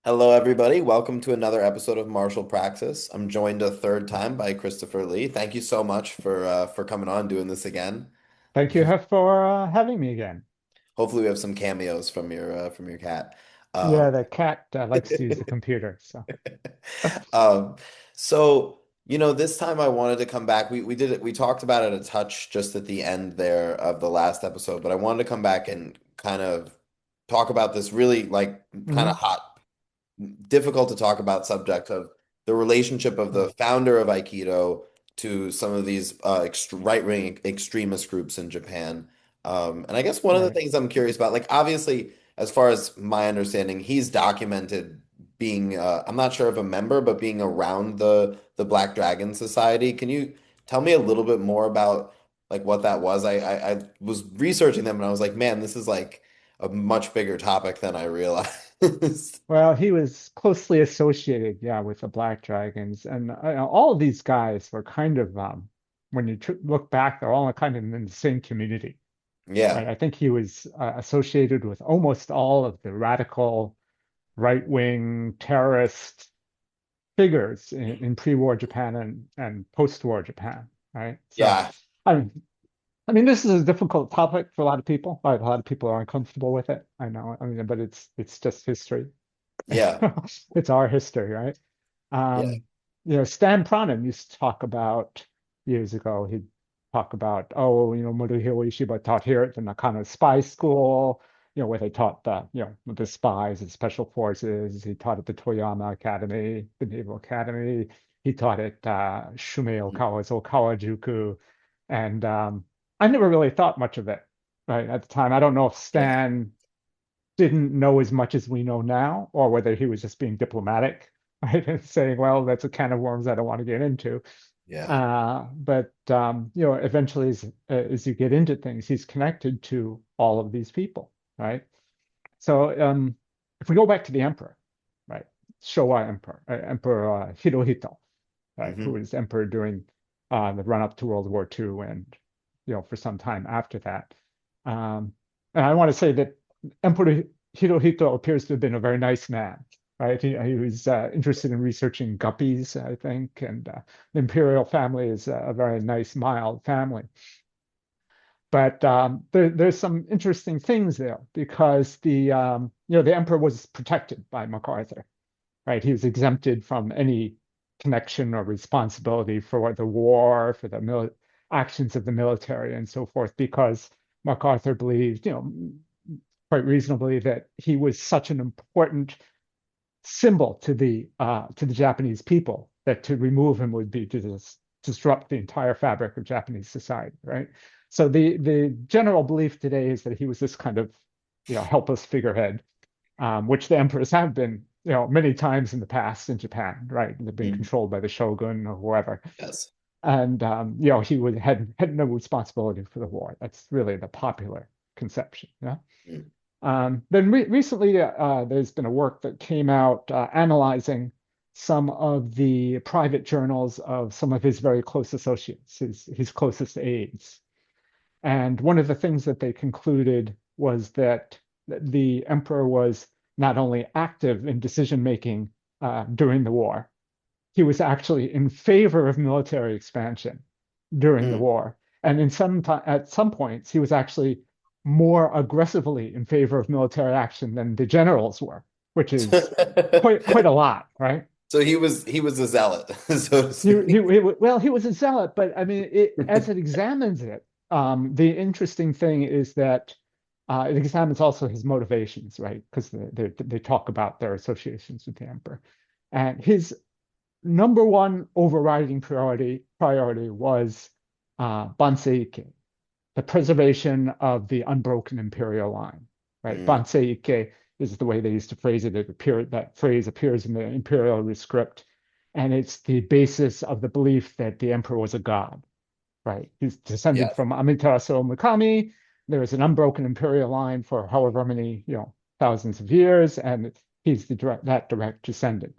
Hello, everybody. Welcome to another episode of Martial Praxis. I'm joined a third time by Christopher Lee. Thank you so much for coming on doing this again. Thank you for having me again. Hopefully, we have some cameos from your cat. Yeah, Um, the cat likes to use the computer, so um, this time I wanted to come back. We did it. We talked about it a touch just at the end there of the last episode, but I wanted to come back and kind of talk about this really like kind of Mhm. hot difficult to talk about subject of the relationship of Yeah. the founder of Aikido to some of these right-wing extremist groups in Japan. And I guess one of the Right. things I'm curious about, like obviously, as far as my understanding, he's documented being, I'm not sure if a member, but being around the Black Dragon Society. Can you tell me a little bit more about like what that was? I was researching them and I was like, man, this is like a much bigger topic than I realized. Well, he was closely associated, yeah, with the Black Dragons, and all of these guys were kind of, when you tr look back, they're all kind of in the same community, Yeah. right? I think he was associated with almost all of the radical right-wing terrorist figures in pre-war Japan and post-war Japan, right? So, Yeah. I mean, this is a difficult topic for a lot of people. Right? A lot of people are uncomfortable with it. I know. But it's just history. Yeah. It's our history, right? Yeah. Um, Stan Pronim used to talk about years ago. He'd talk about, oh, Morihei Ueshiba taught here at the Nakano Spy School, where they taught the spies and special forces. He taught at the Toyama Academy, the Naval Academy. He taught at Shumei Okawa's Okawa Juku, and I never really thought much of it, right, at the time. I don't know if Yeah. Stan didn't know as much as we know now, or whether he was just being diplomatic, right, and saying, "Well, that's a can of worms I don't want to get into." Yeah. But eventually, as you get into things, he's connected to all of these people, right? So, if we go back to the emperor, right, Showa Emperor, Emperor Hirohito, right, who Hmm. was emperor during the run-up to World War II, and for some time after that. Um, and I want to say that Emperor Hirohito appears to have been a very nice man, right? He was interested in researching guppies, I think, and the imperial family is a very nice, mild family. But there's some interesting things there because the emperor was protected by MacArthur, right? He was exempted from any connection or responsibility for the war, for the actions of the military, and so forth, because MacArthur believed, quite reasonably, that he was such an important symbol to the Japanese people that to remove him would be to disrupt the entire fabric of Japanese society, right? So the general belief today is that he was this kind of helpless figurehead, which the emperors have been, many times in the past in Japan, right? They've been Hmm. controlled by the shogun or whoever, Yes. and he had no responsibility for the war. That's really the popular conception. Yeah. Mm. Then recently, there's been a work that came out analyzing some of the private journals of some of his very close associates, his closest aides. And one of the things that they concluded was that the emperor was not only active in decision making during the war, he was actually in favor of military expansion during the Mm. war. And at some points, he was actually more aggressively in favor of military action than the generals were, which is quite a lot, right? So he was a zealot, so to speak. Well, he was a zealot, but I mean, as it examines it, the interesting thing is that it examines also his motivations, right? Because they talk about their associations with the emperor, and his number one overriding priority was Banseiikei, the preservation of the unbroken imperial line. Right, Mm. Banseiikei is the way they used to phrase it. That phrase appears in the imperial rescript, and it's the basis of the belief that the emperor was a god. Right, he's descended Yes. from Amaterasu Murakami. There is an unbroken imperial line for however many thousands of years, and he's that direct descendant.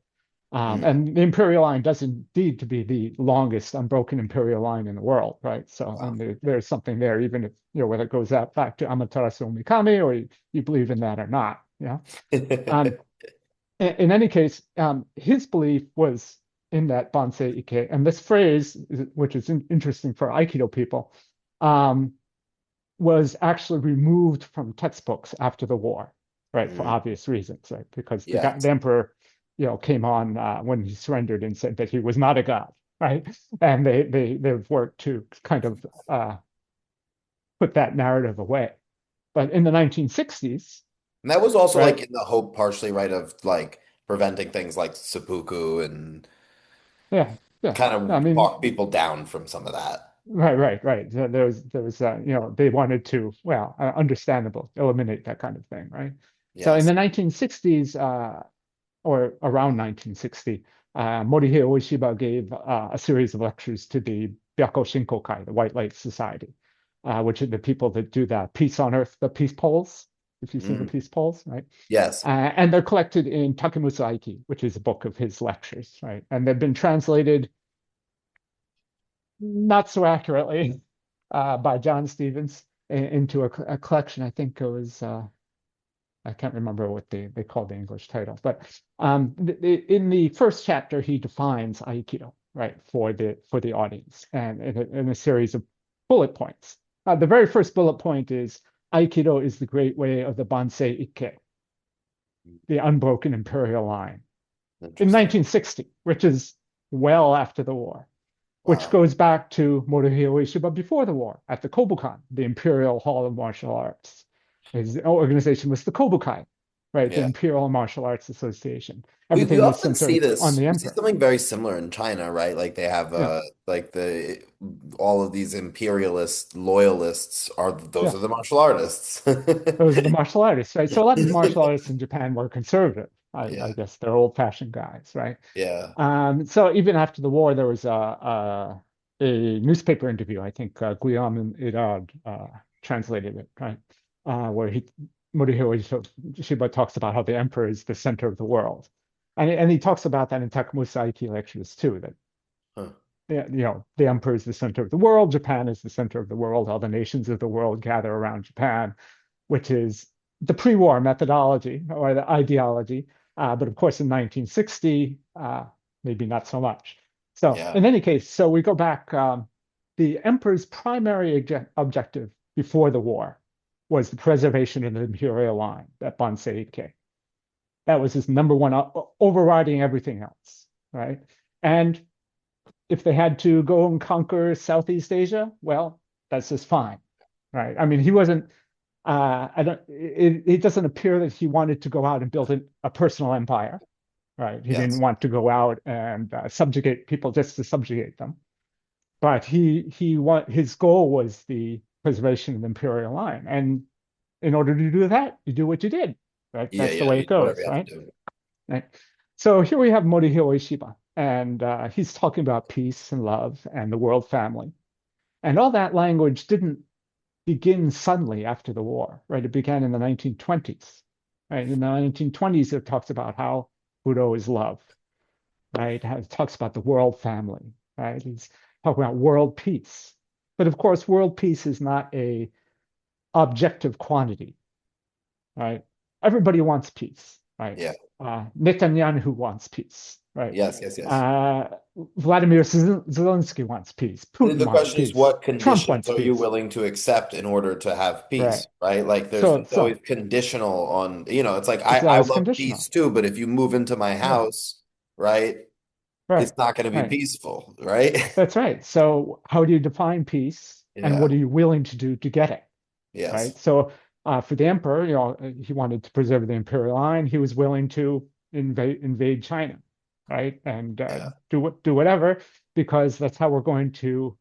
Mm. And the imperial line does indeed to be the longest unbroken imperial line in the world, right? So Wow. there's something there, even if whether it goes back to Amaterasu Mikami or you believe in that or not. Yeah. Um, In any case, his belief was in that Banseiikei, and this phrase, which is interesting for Aikido people, um, was actually removed from textbooks after the war, right, for Mm, obvious reasons, right, because the yes. emperor, came on when he surrendered and said that he was not a god, right, and they've worked to kind of put that narrative away. But in the 1960s, And that was also like right, in the hope partially, right, of like preventing things like seppuku and yeah, yeah, kind I of mean, talk people down from some of that. right. There was they wanted to, well, understandable, eliminate that kind of thing, right? So in Yes. the 1960s, or around 1960, Morihei Ueshiba gave a series of lectures to the Byakko Shinkokai, the White Light Society, which are the people that do the peace on earth, the peace polls, if you've seen the Mm, peace polls, right? yes. And they're collected in Takemusa Aiki, which is a book of his lectures, right? And they've been translated not so accurately by John Stevens into a collection. I think it was I can't remember what they called the English title, but in the first chapter he defines Aikido, right, for the audience, and in a series of bullet points. The very first bullet point is Aikido is the great way of the Banseiikei, the unbroken imperial line, in Interesting. 1960, which is well after the war, which Wow. goes back to Morihei Ueshiba before the war at the Kobukan, the Imperial Hall of Martial Arts. His organization was the Kobukai, right? The Yeah. Imperial Martial Arts Association. We Everything was often see centered on this. the We see emperor. something very similar in China, right? Like they have Yeah, like the all of these imperialist loyalists are those yeah. are the martial artists. Those are the martial artists, right? So a lot of the martial artists in Japan were conservative. I Yeah. guess they're old-fashioned guys, right? Yeah. So even after the war, there was a newspaper interview. I think Guillaume and Irad translated it, right? Where Morihei Ueshiba talks about how the emperor is the center of the world, and he talks about that in Takemusa Aiki lectures too. That Huh. yeah, the emperor is the center of the world. Japan is the center of the world. All the nations of the world gather around Japan, which is the pre-war methodology or the ideology. But of course, in 1960, maybe not so much. So Yeah. in any case, so we go back. The emperor's primary objective before the war was the preservation of the imperial line, that Banseiikei. That was his number one, overriding everything else, right? And if they had to go and conquer Southeast Asia, well, that's just fine, right? I mean, he wasn't. I don't. It doesn't appear that he wanted to go out and build a personal empire, right? He didn't Yes. want to go out and subjugate people just to subjugate them. But his goal was the preservation of the imperial line, and in order to do that, you do what you did, right? Yeah, That's the yeah. way You it do whatever goes, you have right? to do. Right. So here we have Morihei Ueshiba, and he's talking about peace and love and the world family. And all that language didn't begin suddenly after the war, right? It began in the 1920s, right? In the 1920s, it talks about how Budo is love, right? It talks about the world family, right? He's talking about world peace. But of course, world peace is not a objective quantity, right? Everybody wants peace, right? Yeah. Netanyahu wants peace, right? Yes, yes, yes. Uh, Vladimir Zelensky wants peace. Putin The wants question is, peace. what Trump conditions wants are you peace, willing to accept in order to have right? peace, right? Like there's So, always so conditional on, it's like it's I always love conditional. peace too, but if you move into my Yeah, house, right, right, it's not going to be right. peaceful, right? That's right. So, how do you define peace, and Yeah. what are you willing to do to get it? Yes. Right. So, for the emperor, he wanted to preserve the imperial line. He was willing to invade China, right, and Yeah. do whatever because that's how we're going to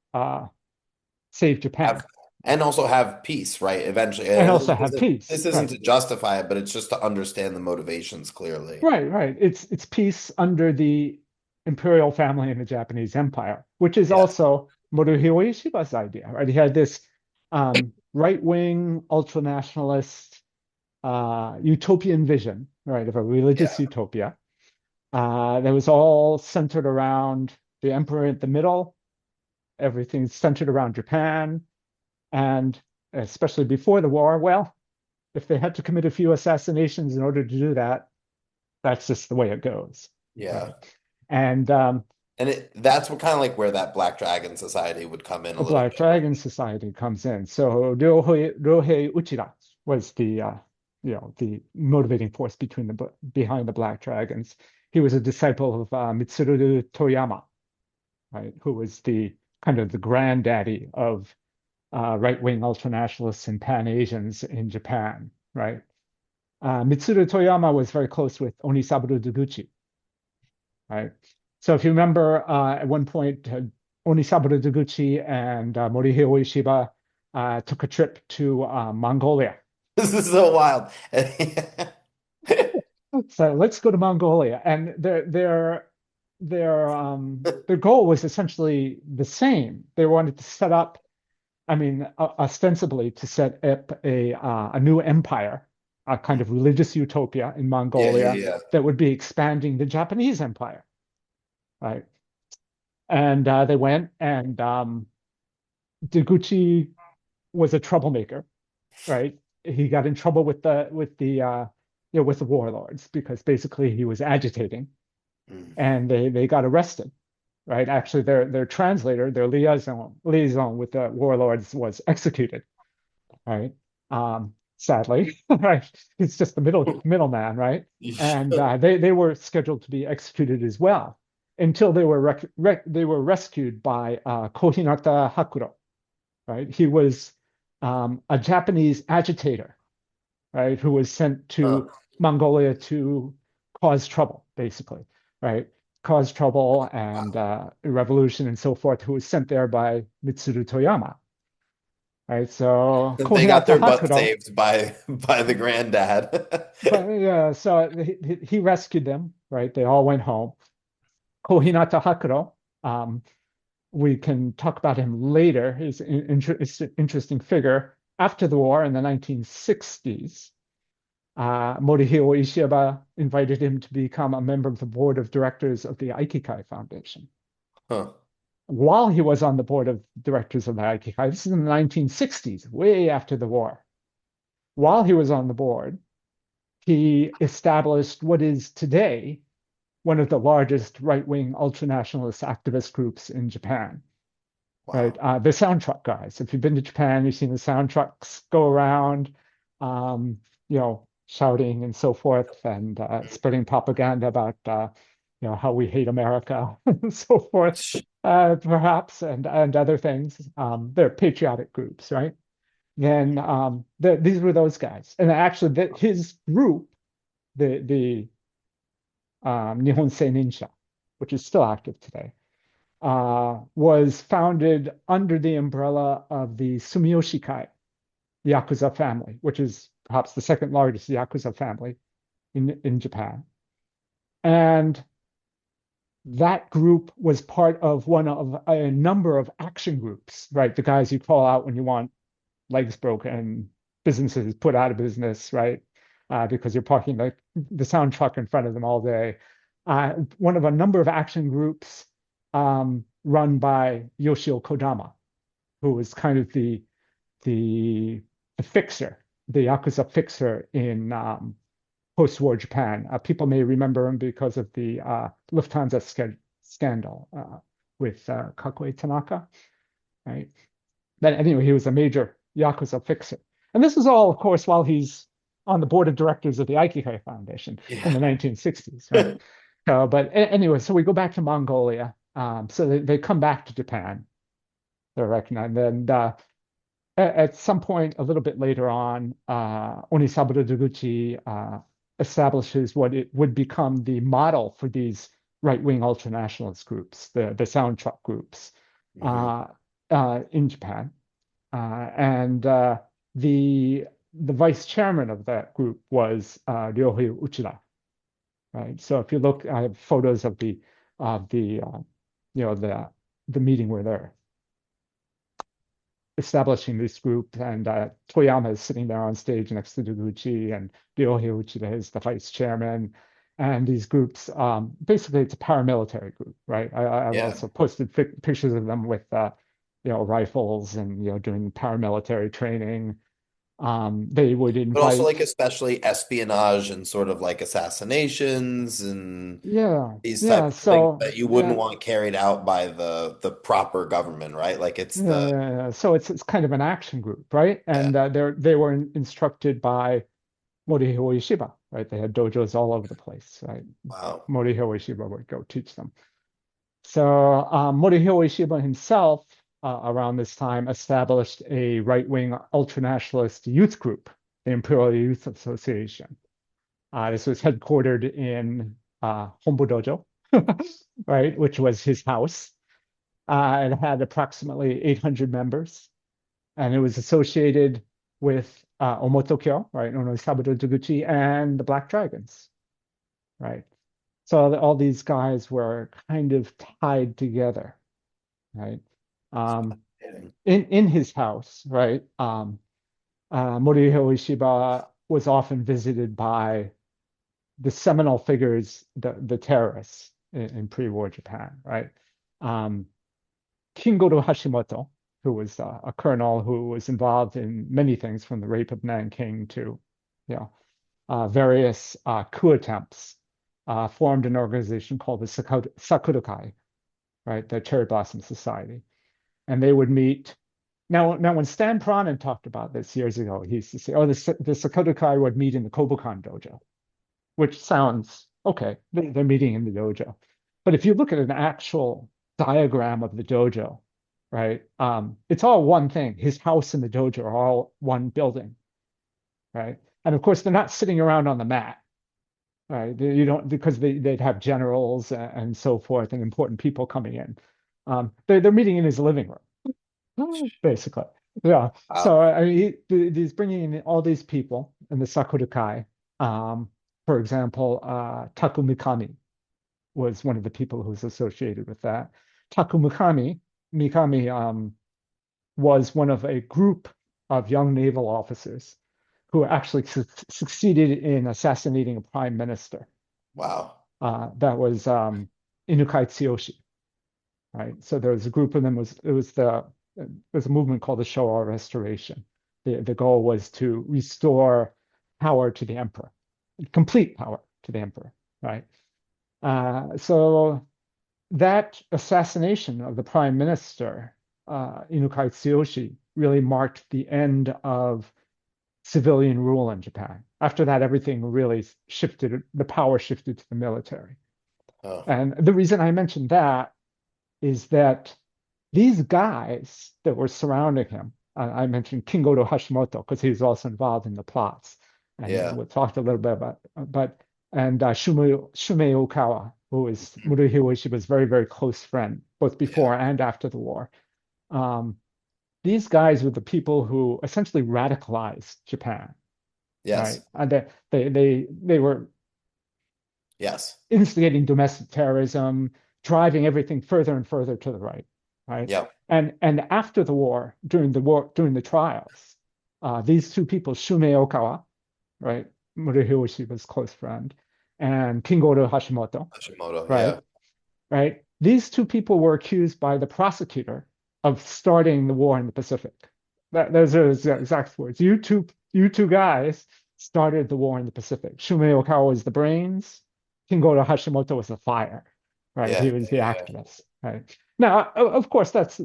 save Japan Have and also have peace, right? Eventually. and And also have this peace. isn't Right. to justify it, but it's just to understand the motivations clearly. Right. It's peace under the imperial family in the Japanese Empire, which is Yes. also Morihei Ueshiba's idea, right? He had this right-wing ultranationalist utopian vision, right, of a religious Yeah. utopia that was all centered around the emperor at the middle. Everything's centered around Japan, and especially before the war, well, if they had to commit a few assassinations in order to do that, That's just the way it goes, Yeah. right? And And that's what kind of like where that Black Dragon Society would come in a a little Black bit, right? Dragon Society comes in. So Ryohei Uchida was the motivating force behind the Black Dragons. He was a disciple of Mitsuru Toyama, right, who was the kind of the granddaddy of right-wing ultranationalists and Pan-Asians in Japan, right? Mitsuru Toyama was very close with Onisaburo Deguchi, right? So if you remember, at one point, Onisaburo Deguchi and Morihei Ueshiba took a trip to Mongolia. This is so wild. So let's go to Mongolia, and their goal was essentially the same. They wanted to set up, I mean, ostensibly to set up a new empire, a kind of religious utopia in Yeah, yeah, Mongolia yeah. that would be expanding the Japanese empire, right? And they went, and Deguchi was a troublemaker, right? He got in trouble with the warlords because basically he was agitating, Mm. and they got arrested, right? Actually, their translator, their liaison with the warlords was executed, right? Sadly, right? He's just the middleman, right? And they were scheduled to be executed as well until they were rescued by Kohinata Hakuro, right? He was a Japanese agitator, right, who was sent Huh. to Mongolia to cause trouble, basically, right? Cause trouble and Wow. revolution and so forth, who was sent there by Mitsuru Toyama, right? So They got Kohinata their butt Hakuro, saved by the granddad. but yeah, so he rescued them, right? They all went home. Kohinata Hakuro, um, we can talk about him later. He's an interesting figure. After the war in the 1960s, Morihei Ueshiba invited him to become a member of the board of directors of the Aikikai Foundation. Huh. While he was on the board of directors of the Aikikai, this is in the 1960s, way after the war. While he was on the board, he established what is today one of the largest right-wing ultranationalist activist groups in Japan, right? Wow. The sound truck guys. If you've been to Japan, you've seen the sound trucks go around, shouting and so forth, and spreading propaganda about, how we hate America and so forth, perhaps, and other things. They're patriotic groups, right? Then these were those guys, and actually, his group, the Nihon Seininsha, which is still active today, was founded under the umbrella of the Sumiyoshikai Yakuza family, which is perhaps the second largest Yakuza family in Japan. And that group was part of one of a number of action groups, right? The guys you call out when you want legs broken, businesses put out of business, right? Because you're parking the sound truck in front of them all day. One of a number of action groups run by Yoshio Kodama, who was kind of the fixer, the Yakuza fixer in post-war Japan. People may remember him because of the Lufthansa scandal with Kakue Tanaka, right? But anyway, he was a major Yakuza fixer. And this is all, of course, while he's on the board of directors of the Aikikai Foundation in Yeah. the 1960s, right? But anyway, so we go back to Mongolia. So they come back to Japan. They're recognized. And at some point, a little bit later on, Onisaburo Deguchi establishes what it would become the model for these right-wing ultranationalist groups, the sound truck groups Hmm. uh, in Japan. And the vice chairman of that group was Ryohei Uchida, right? So if you look, I have photos of the meeting where they're establishing this group, and Toyama is sitting there on stage next to Deguchi, and Ryohei Uchida is the vice chairman. And these groups, basically, it's a paramilitary group, right? I've Yeah. also posted pictures of them with, rifles and doing paramilitary training. They would But also like invite, especially espionage and sort of like assassinations and yeah, these type yeah. of things So that you wouldn't yeah, want carried out by the proper government, right? Like it's yeah, the yeah, yeah. So it's kind of an action group, right? yeah. And they were instructed by Morihei Ueshiba, right? They had dojos all over the place, right? Wow. Morihei Ueshiba would go teach them. So Morihei Ueshiba himself, around this time, established a right-wing ultranationalist youth group, the Imperial Youth Association. This was headquartered in Hombu Dojo, right, which was his house. It had approximately 800 members, and it was associated with Omoto, right, Onisaburo Deguchi, and the Black Dragons, right. So all these guys were kind of tied together, right? Um, in his house, right? Morihei Ueshiba was often visited by the seminal figures, the terrorists in pre-war Japan, right? Um, Kingoro Hashimoto, who was a colonel who was involved in many things from the rape of Nanking to, you know, various coup attempts, formed an organization called the Sakurai, right? The Cherry Blossom Society. And they would meet. Now, when Stan Pronin talked about this years ago, he used to say, "Oh, the Sakurai would meet in the Kobukan dojo," which sounds okay. They're meeting in the dojo, but if you look at an actual diagram of the dojo, right, it's all one thing. His house and the dojo are all one building, right? And of course, they're not sitting around on the mat, right? You don't because they'd have generals and so forth and important people coming in. They're meeting in his living room, basically. Yeah. So Wow. I mean, he's bringing in all these people in the Sakurai. Um, for example, Taku Mikami was one of the people who was associated with that. Taku Mikami was one of a group of young naval officers who actually succeeded in assassinating a prime minister. Wow. That was Inukai Tsuyoshi, right? So there was a group of them. It was a movement called the Showa Restoration. The goal was to restore power to the emperor, complete power to the emperor, right? So that assassination of the prime minister, Inukai Tsuyoshi, really marked the end of civilian rule in Japan. After that, everything really shifted, the power shifted to the military. Oh, And the reason I mentioned that is that these guys that were surrounding him, I mentioned Kingoto Hashimoto because he was also involved in the plots, and yeah. we talked a little bit about, but and Shumei Okawa, who is Morihei Ueshiba's very, very close friend, both Yeah. before and after the war. Um, these guys were the people who essentially radicalized Japan, right? Yes. And they were Yes. instigating domestic terrorism, driving everything further and further to the right, right? Yep. And after the war, during the trials, these two people, Shumei Okawa, right, Morihei Ueshiba's close friend, and Kingoro Hashimoto, Hashimoto. right, Yeah. right, these two people were accused by the prosecutor of starting the war in the Pacific. Those are his exact words. You two guys started the war in the Pacific. Shumei Okawa was the brains. Kingoro Hashimoto was the fire, right? He Yeah. was the Yeah. activist, right? Now, of course, that's,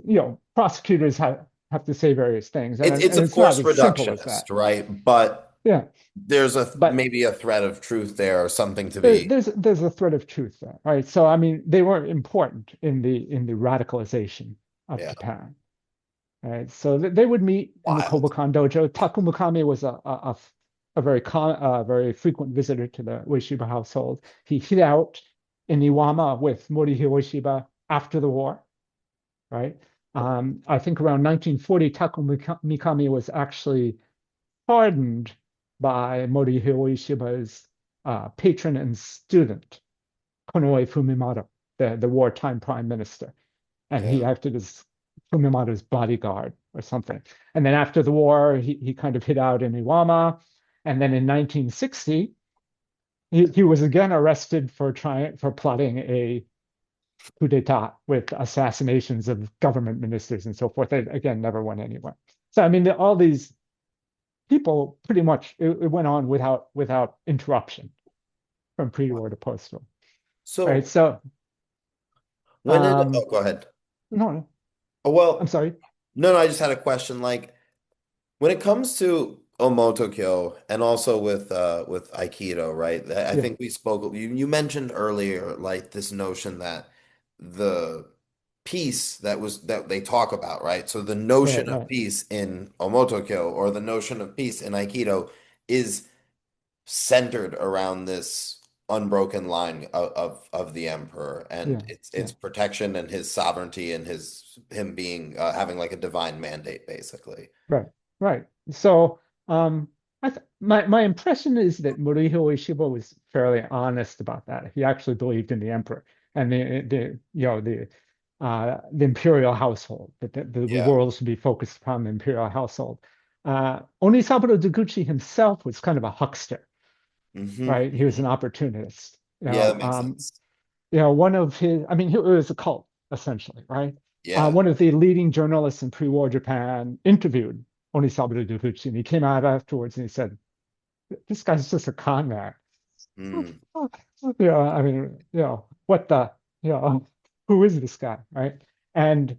prosecutors have to say various things, It's and of it's not course as simple as reductionist, that. right? But Yeah, there's a but maybe a thread of truth there or something to be. there's a thread of truth there, right? So, I mean, they were important in the radicalization of Yeah. Japan, right? So they would meet in the Wild. Kobukan dojo. Takumukami was a very frequent visitor to the Ueshiba household. He hid out in Iwama with Morihei Ueshiba after the war, right? I think around 1940, Takumukami was actually pardoned by Morihei Ueshiba's patron and student, Konoe Fumimaro, the wartime prime minister, and he Yeah. acted as Fumimato's bodyguard or something. And then after the war, he kind of hid out in Iwama. And then in 1960, he was again arrested for plotting a coup d'état with assassinations of government ministers and so forth. They again never went anywhere. So I mean, all these people pretty much it went on without interruption from pre-war to post-war. Right. So So when did, um oh, go ahead. no, no, Oh, I'm well, sorry. no, I just had a question. Like, when it comes to Omoto and also with Aikido, right? I Yeah, think we spoke you mentioned earlier like this notion that the peace that they talk about, right? So the right, notion of right. peace in Omoto or the notion of peace in Aikido is centered around this unbroken line of the emperor and Yeah, its yeah. protection and his sovereignty and him being having like a divine mandate basically. Right, right. So, my impression is that Morihei Ueshiba was fairly honest about that. He actually believed in the emperor and the imperial household, that the Yeah. world should be focused upon the imperial household. Onisaburo Deguchi himself was kind of a huckster, right? He was an Hmm. opportunist. Yeah, that makes sense. One of his, I mean, it was a cult essentially, right? Yeah. One of the leading journalists in pre-war Japan interviewed Onisaburo Deguchi, and he came out afterwards and he said, "This guy's just a con man." Mm. Yeah, I mean, what the, you know, who is this guy, right? And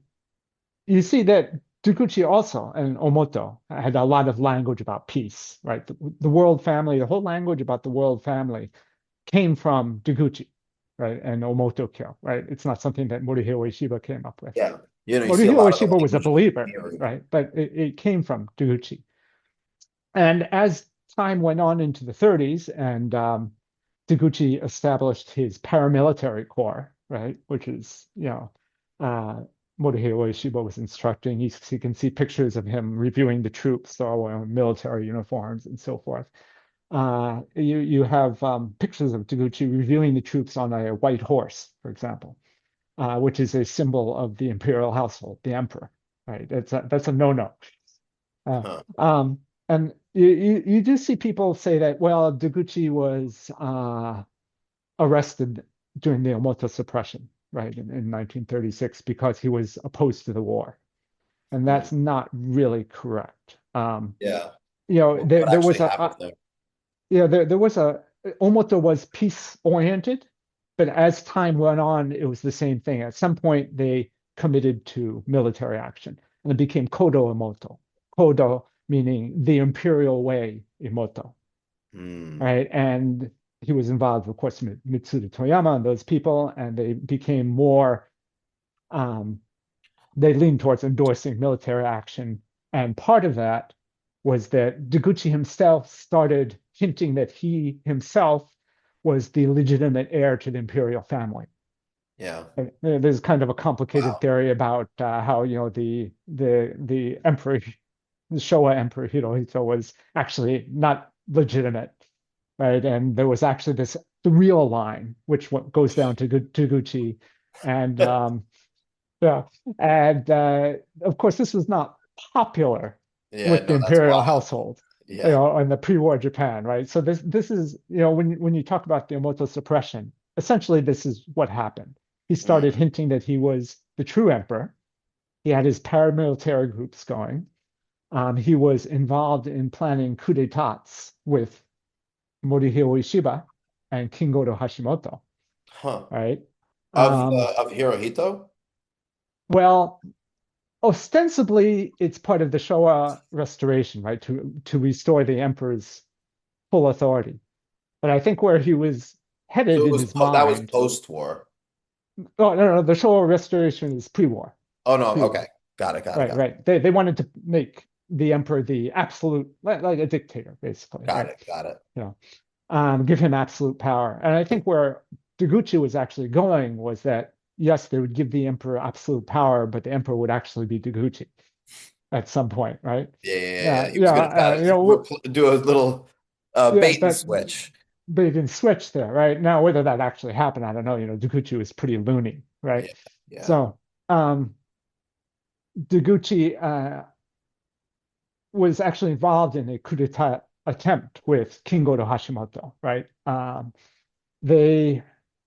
you see that Deguchi also and Omoto had a lot of language about peace, right? The world family, the whole language about the world family came from Deguchi, right? And Omoto Kyo, right? It's not something that Morihei Ueshiba came up with. Yeah. You see a Morihei lot of the Ueshiba was a language being believer, mirrored. right? But it came from Deguchi. And as time went on into the 30s, and Deguchi established his paramilitary corps, right? Which is, Morihei Ueshiba was instructing. You can see pictures of him reviewing the troops, all wearing military uniforms and so forth. You have pictures of Deguchi reviewing the troops on a white horse, for example, which is a symbol of the imperial household, the emperor, right? That's a no-no. Uh, Huh. um, and you do see people say that, well, Deguchi was arrested during the Omoto suppression, right, in 1936 because he was opposed to the war. And Hmm. that's not really correct. Yeah. There, What there actually was happened there? there was Omoto was peace oriented, but as time went on, it was the same thing. At some point, they committed to military action, and it became Kodo Omoto. Kodo meaning the imperial way Emoto, Hmm. right? And he was involved, of course, with Mitsuru Toyama and those people, and they became more. Um, they leaned towards endorsing military action, and part of that was that Deguchi himself started hinting that he himself was the legitimate heir to the imperial family. Yeah. There's kind of a complicated Wow. theory about how the emperor, the Showa emperor Hirohito was actually not legitimate, right? And there was actually the real line, which goes down to Taguchi, and yeah, and of course this was not popular Yeah, with the no, that's imperial wild. household, Yeah. in the pre-war Japan, right? So this is when you talk about the Omoto suppression, essentially this is what happened. He started Mm. hinting that he was the true emperor. He had his paramilitary groups going. He was involved in planning coup d'états with Morihei Ueshiba and Kingodo Hashimoto, Huh. right? Um, Of Hirohito? well, ostensibly, it's part of the Showa restoration, right? To restore the emperor's full authority. But I think where he was So headed it in was his that was mind, post-war. oh, no, no, the Showa restoration is pre-war, Oh no, okay. pre-war. Got it, got it, Right, got it. right. They wanted to make the emperor the absolute, like a dictator, basically, Got right? it, got it. You know, give him absolute power. And I think where Deguchi was actually going was that yes, they would give the emperor absolute power, but the emperor would actually be Deguchi at some point, right? Yeah, yeah, yeah, yeah. Yeah, He was yeah, gonna kind of do a little yeah. bait and That switch. they can switch there, right? Now, whether that actually happened, I don't know. Deguchi was pretty loony, right? Yeah, yeah. So, Deguchi was actually involved in a coup d'état attempt with Kingodo Hashimoto, right? They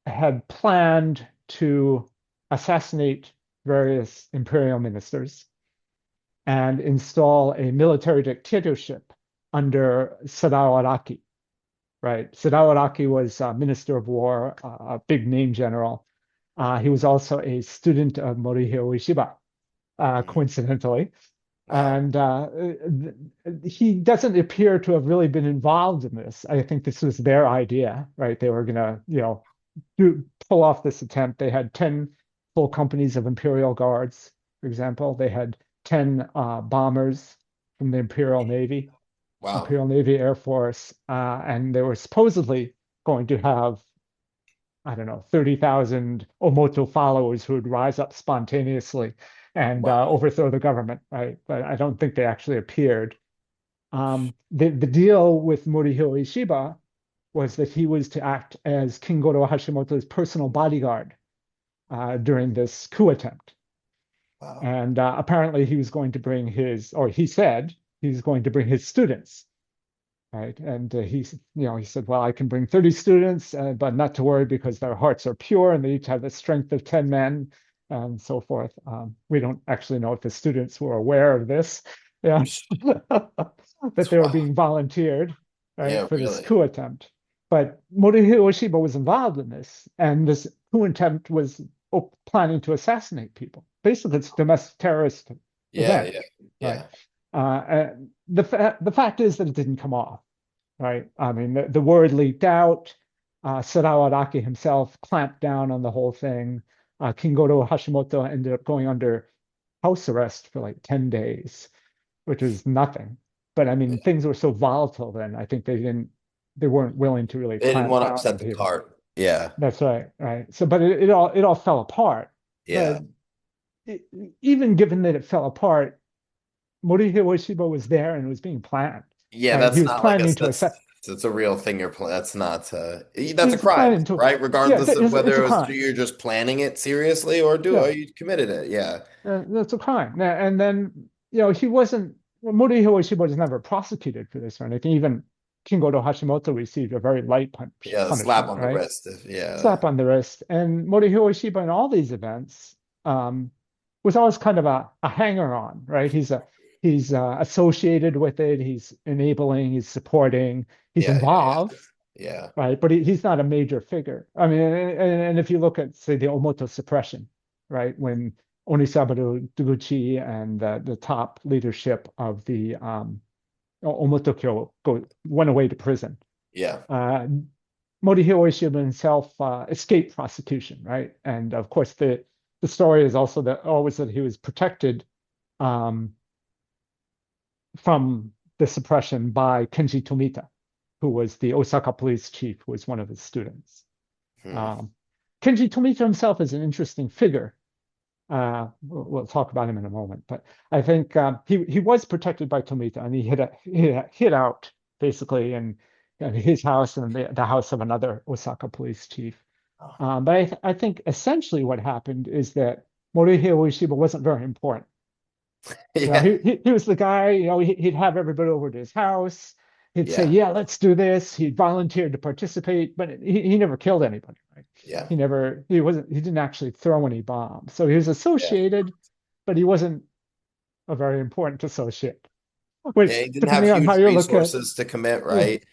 had planned to assassinate various imperial ministers and install a military dictatorship under Sadao Araki, right? Sadao Araki was Minister of War, a big name general. He was also a student of Morihei Ueshiba, Mhm. coincidentally. Wow. And he doesn't appear to have really been involved in this. I think this was their idea, right? They were going to, pull off this attempt. They had 10 full companies of Imperial Guards, for example. They had 10 bombers from the Wow. Imperial Navy Air Force, and they were supposedly going to have, I don't know, 30,000 Omoto followers who would rise up spontaneously and Wow. overthrow the government, right? But I don't think they actually appeared. The deal with Morihei Ueshiba was that he was to act as King Goro Hashimoto's personal bodyguard during this coup attempt. Wow. And apparently he was going to bring or he said he's going to bring his students, right? And he said, well, I can bring 30 students, but not to worry because their hearts are pure and they each have the strength of 10 men and so forth. We don't actually know if the students were aware of this, yeah, that It's they were wild. being volunteered, right, Yeah, for this really. coup attempt. But Morihei Ueshiba was involved in this, and this coup attempt was planning to assassinate people. Basically, it's a domestic terrorist Yeah, event, yeah, right? yeah. The fact is that it didn't come off, right? I mean, the word leaked out. Sadao Araki himself clamped down on the whole thing. Kingoro Hashimoto ended up going under house arrest for like 10 days, which was nothing. But I mean, things were so volatile then. I think they weren't willing to really They didn't clamp want to down on upset the people. cart. Yeah, That's right, right. So, but it all fell apart. yeah. But it, even given that it fell apart, Morihei Ueshiba was there and it was being planned, Yeah, right? He that's was not like planning to that's assess. it's a real thing that's not He that's a was crime, planning to, right? yeah, Regardless of it's whether a it was crime. you're just planning it seriously or or Yeah, you committed it. Yeah. that's a crime. And then, he wasn't, well, Morihei Ueshiba was never prosecuted for this or anything. Even Kingoro Hashimoto received a very light Yeah, a slap punishment, on the right? wrist. Yeah. Slap on the wrist. And Morihei Ueshiba in all these events um, was always kind of a hanger on, right? He's associated with it. He's enabling. He's supporting. He's Yeah, yeah, involved, yeah. Yeah. right? But he's not a major figure. I mean, and if you look at, say, the Omoto suppression, right, when Onisaburo Deguchi and the top leadership of the Omoto went away to prison. Yeah. Uh, Morihei Ueshiba himself escaped prosecution, right? And of course, the story is also that always that he was protected um, from the suppression by Kenji Tomita, who was the Osaka police chief, who was one of his students. Hmm. Um, Kenji Tomita himself is an interesting figure. We'll talk about him in a moment, but I think he was protected by Tomita, and he hid out basically in his house and the house of another Osaka police chief. Oh. But I think essentially what happened is that Morihei Ueshiba wasn't very important. Yeah. He was the guy, he'd have everybody over to his house. He'd say, Yeah. yeah, let's do this. He volunteered to participate, but he never killed anybody, right? Yeah. He didn't actually throw any bombs. So he was Yeah. associated, but he wasn't a very important associate, Yeah, which he didn't have depending on how huge you look at, resources to commit, yeah, right?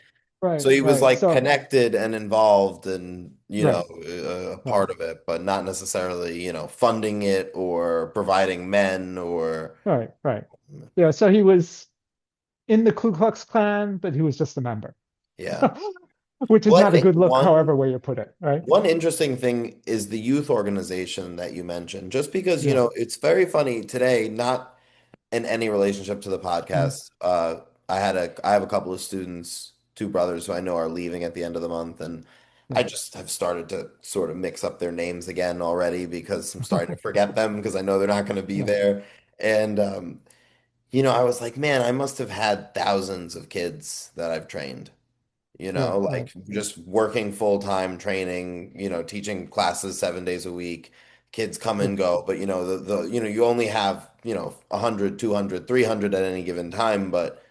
So right, he was right. like So, connected and involved and, right, a right, part of it, but not necessarily, funding it or providing men or right. Yeah, so he was in the Ku Klux Klan, but he was just a member, yeah. which is Well, I not a think good look, however way you put it, right? one interesting thing is the youth organization that you mentioned, just because, Yeah. it's very funny today, not in any relationship to the Mm, podcast. I have a couple of students, two brothers who I know are leaving at the end of the month, and I yeah. just have started to sort of mix up their names again already because I'm starting to forget them because I know they're not going to be Yeah. there. And I was like, man, I must have had thousands of kids that I've trained. Right, right. Like just working full time training, teaching classes 7 days a week. Kids come Yeah. and go, but you only have, 100, 200, 300 at any given time. But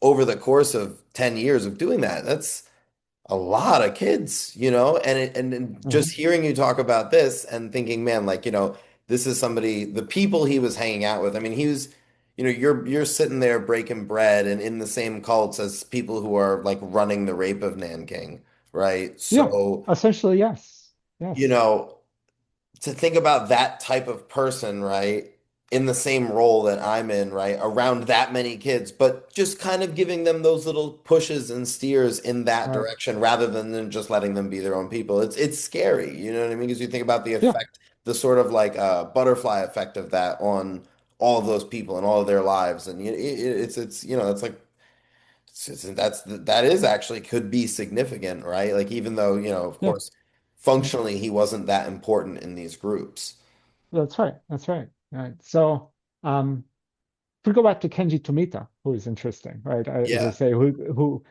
over the course of 10 years of doing that, that's a lot of kids, and Uh-huh. just hearing you talk about this and thinking, man, like, this is somebody, the people he was hanging out with. I mean, you're sitting there breaking bread and in the same cults as people who are like running the rape of Nanking, right? Yeah, So, essentially, yes. you Yes. know, to think about that type of person, right, in the same role that I'm in, right, around that many kids, but just kind of giving them those little pushes and steers in that Right. direction rather than them just letting them be their own people. It's scary, you know what I mean? Because you think about the Yeah. effect, the sort of like butterfly effect of that on all of those people and all of their lives, and it's like that is actually could be significant, right? Like even though, of Yeah. course, Yeah. functionally he wasn't that important in these groups. That's right. That's right. Right. So, if we go back to Kenji Tomita, who is interesting, right? As I Yeah. say, who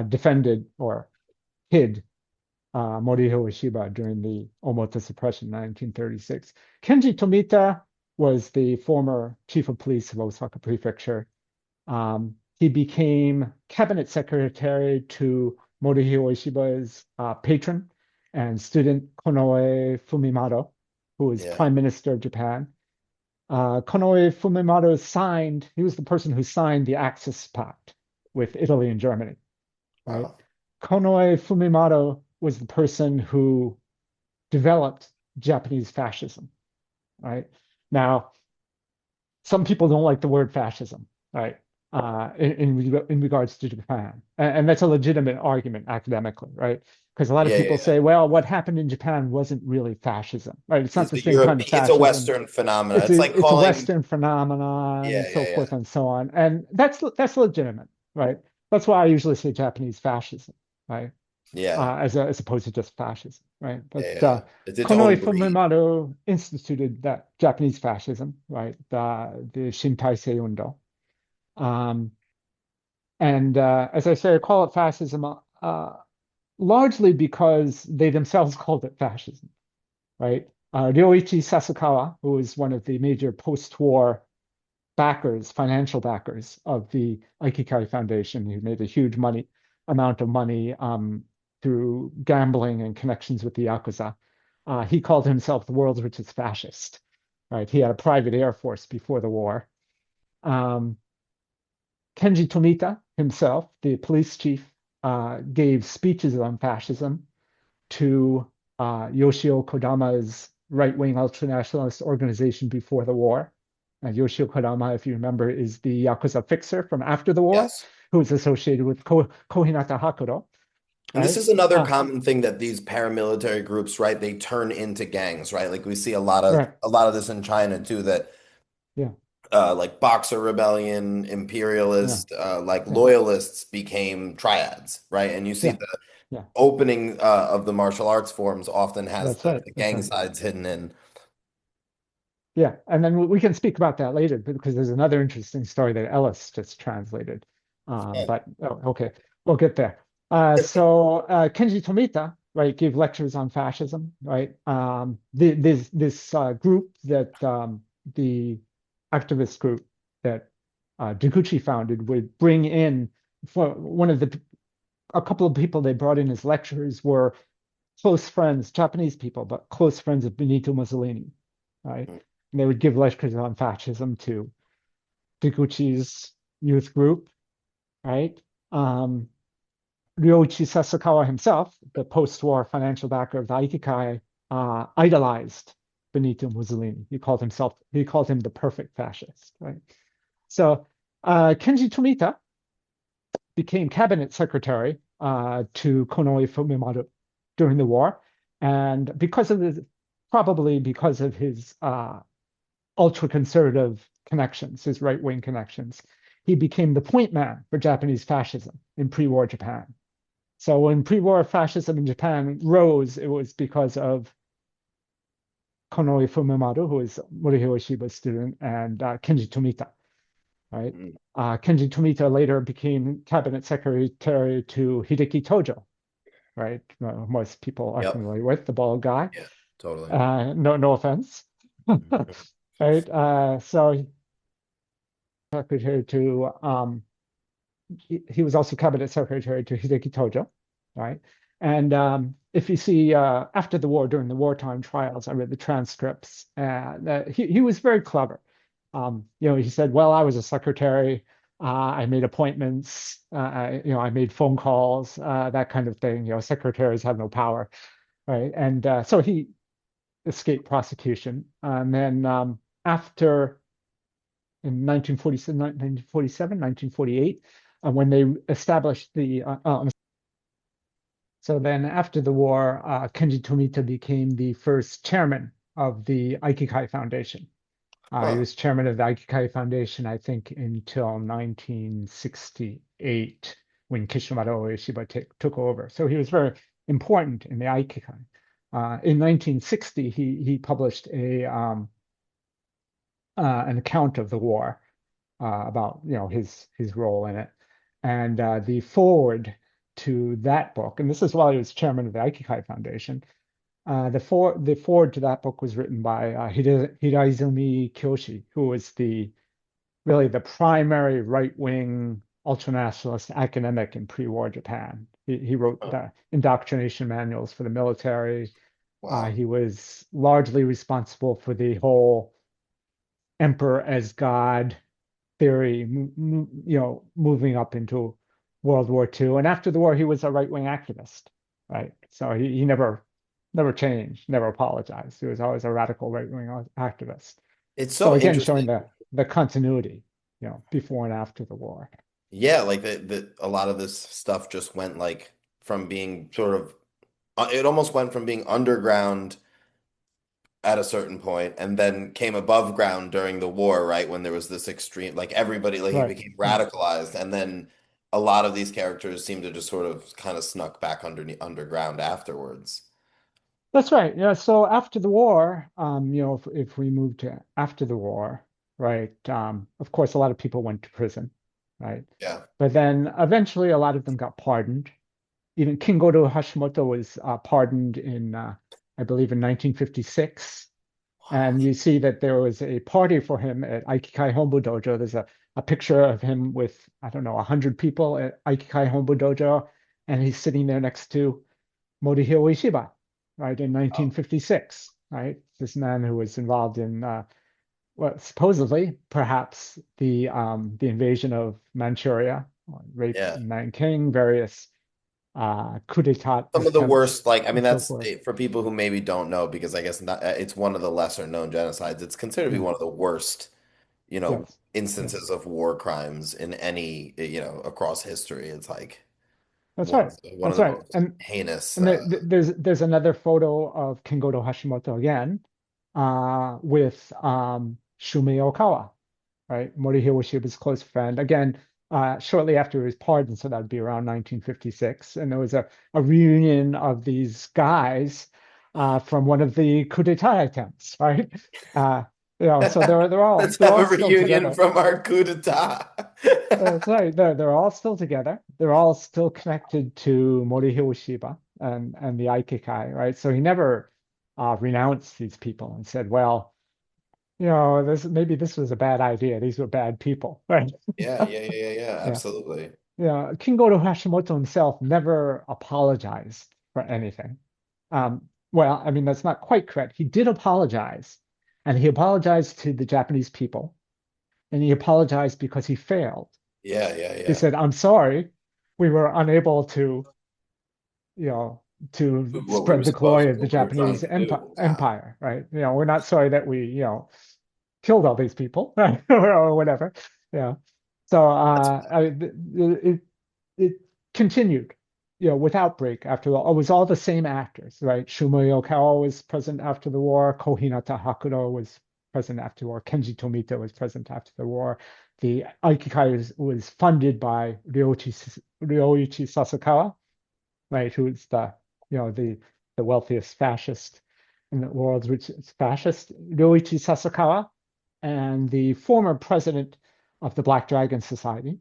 defended or hid Morihei Ueshiba during the Omoto suppression in 1936. Kenji Tomita was the former chief of police of Osaka Prefecture. He became cabinet secretary to Morihei Ueshiba's patron and student Konoe Fumimaro, who was Yeah. prime minister of Japan. Konoe Fumimaro he was the person who signed the Axis Pact with Italy and Germany, right? Wow. Konoe Fumimaro was the person who developed Japanese fascism, right? Now, some people don't like the word fascism, right? In regards to Japan, and that's a legitimate argument academically, right? Because a lot of Yeah, yeah, people yeah. say, well, what happened in Japan wasn't really fascism, right? It's not It's the a same kind of It's a fascism. Western phenomenon. It's It's a like it's a calling, Western phenomenon yeah, and yeah, so yeah. forth and so on, and that's legitimate, right? That's why I usually say Japanese fascism, right? Yeah. As opposed to just fascism, right? But Yeah, yeah, yeah. It's its Konoe own breed. Fumimaro instituted that Japanese fascism, right? The Shintaisei Undo. Um, and as I say, I call it fascism largely because they themselves called it fascism, right? Ryoichi Sasakawa, who was one of the major post-war backers, financial backers of the Aikikai Foundation, who made a huge amount of money through gambling and connections with the Yakuza. He called himself the world's richest fascist, right? He had a private air force before the war. Um, Kenji Tomita himself, the police chief, gave speeches on fascism to Yoshio Kodama's right-wing ultranationalist organization before the war. Yoshio Kodama, if you remember, is the Yakuza fixer from after the war, Yes. who is associated with Kohinata Hakuro, And this right? is another common thing that these paramilitary groups, right, they turn into gangs, right? Like we see Right. a lot of this in China too, that Yeah. like Boxer Rebellion, Yeah. imperialist, like Yeah. loyalists became triads, right? And you see Yeah. the Yeah. opening of the martial arts forms often has That's right. the That's gang right. sides hidden in. Yeah. And then we can speak about that later because there's another interesting story that Ellis just translated. Oh, Okay, we'll get there. Kenji Tomita, right, gave lectures on fascism, right? This group the activist group that Deguchi founded would bring in for a couple of people they brought in as lecturers were close friends, Japanese people, but close friends of Benito Mussolini, right? mm, And they would give lectures on fascism to Deguchi's youth group, right? Um, Ryoichi Sasakawa himself, the post-war financial backer of the Aikikai, idolized Benito Mussolini. He called him the perfect fascist, right? So Kenji Tomita became cabinet secretary to Konoe Fumimaro during the war, and probably because of his ultra-conservative connections, his right-wing connections, he became the point man for Japanese fascism in pre-war Japan. So when pre-war fascism in Japan rose, it was because of Konoe Fumimaro, who is Morihei Ueshiba's student, and Kenji Tomita, right? mm. Kenji Tomita later became cabinet secretary to Hideki Tojo, right? Most people are Yep. familiar with the bald guy. Yeah, totally. No offense, Mhm. right? So secretary to he was also cabinet secretary to Hideki Tojo, right? And if you see after the war, during the wartime trials, I read the transcripts. He was very clever. He said, well, I was a secretary. I made appointments. I made phone calls, that kind of thing. Secretaries have no power, right? And so he escaped prosecution. And then after in 1947, 1948, when they established so then after the war, Kenji Tomita became the first chairman of the Aikikai Foundation. He Huh. was chairman of the Aikikai Foundation, I think, until 1968 when Kishimoto Ueshiba took over. So he was very important in the Aikikai. In 1960, he published an account of the war, about his role in it, and the forward to that book, and this is while he was chairman of the Aikikai Foundation. The forward to that book was written by Hiraizumi Kyoshi, who was really the primary right-wing ultranationalist academic in pre-war Japan. He wrote Huh. the indoctrination manuals for the military. Wow. He was largely responsible for the whole emperor as God theory, moving up into World War II. And after the war, he was a right-wing activist, right? So he never changed, never apologized. He was always a radical right-wing activist. It's So so again, showing interesting. the continuity, before and after the war. Yeah, like a lot of this stuff just went like from being sort of it almost went from being underground at a certain point and then came above ground during the war, right? When there was this extreme, like everybody, like he Right, became right. radicalized, and then a lot of these characters seem to just sort of kind of snuck back underground afterwards. That's right. Yeah. So after the war, if we move to after the war, right, of course, a lot of people went to prison, right? Yeah. But then eventually a lot of them got pardoned. Even Kingoto Hashimoto was pardoned I believe, in 1956. Wow. And you see that there was a party for him at Aikikai Hombu Dojo. There's a picture of him with, I don't know, 100 people at Aikikai Hombu Dojo, and he's sitting there next to Morihei Ueshiba, right, in Wow. 1956, right? This man who was involved in, well, supposedly, perhaps the invasion of Manchuria, rape Yeah. in Nanking, various coup d'état Some of the attempts, worst, like, I mean, and so that's forth. for people who maybe don't know, because I guess not, it's one of the lesser known genocides. It's considered to be Yeah. one of the worst, Yes. Yes. instances of war crimes in any, across history. It's like That's right. one of That's the right. most heinous. And there's another photo of Kengoto Hashimoto again, with Shumei Okawa, right? Morihei Ueshiba's close friend. Again, shortly after his pardon, so that would be around 1956. And there was a reunion of these guys from one of the coup d'etat attempts, right? Uh, so Let's they're have all a still reunion together. from our coup d'etat. That's right. They're all still together. They're all still connected to Morihei Ueshiba and the Aikikai, right? So he never renounced these people and said, well, this was a bad idea. These were bad people, right? Yeah, yeah, yeah, yeah, yeah, Yeah. absolutely. Yeah. Kingoto Hashimoto himself never apologized for anything. Well, I mean, that's not quite correct. He did apologize, and he apologized to the Japanese people, and he apologized because he failed. Yeah, yeah, He yeah. said, I'm sorry, we were unable you know, to What we were spread the supposed, glory of the what we were trying Japanese to do. Yeah, empire, right? We're not sorry that we, killed all these people, right? or whatever. Yeah. So that's it continued, without break after all. It was all the same actors, right? Shumei Okawa was present after the war. Kohinata Hakudo was present after the war. Kenji Tomita was present after the war. The Aikikai was funded by Ryoichi Sasakawa, right? Who's the wealthiest fascist in the world, which is fascist, Ryoichi Sasakawa, and the former president of the Black Dragon Society,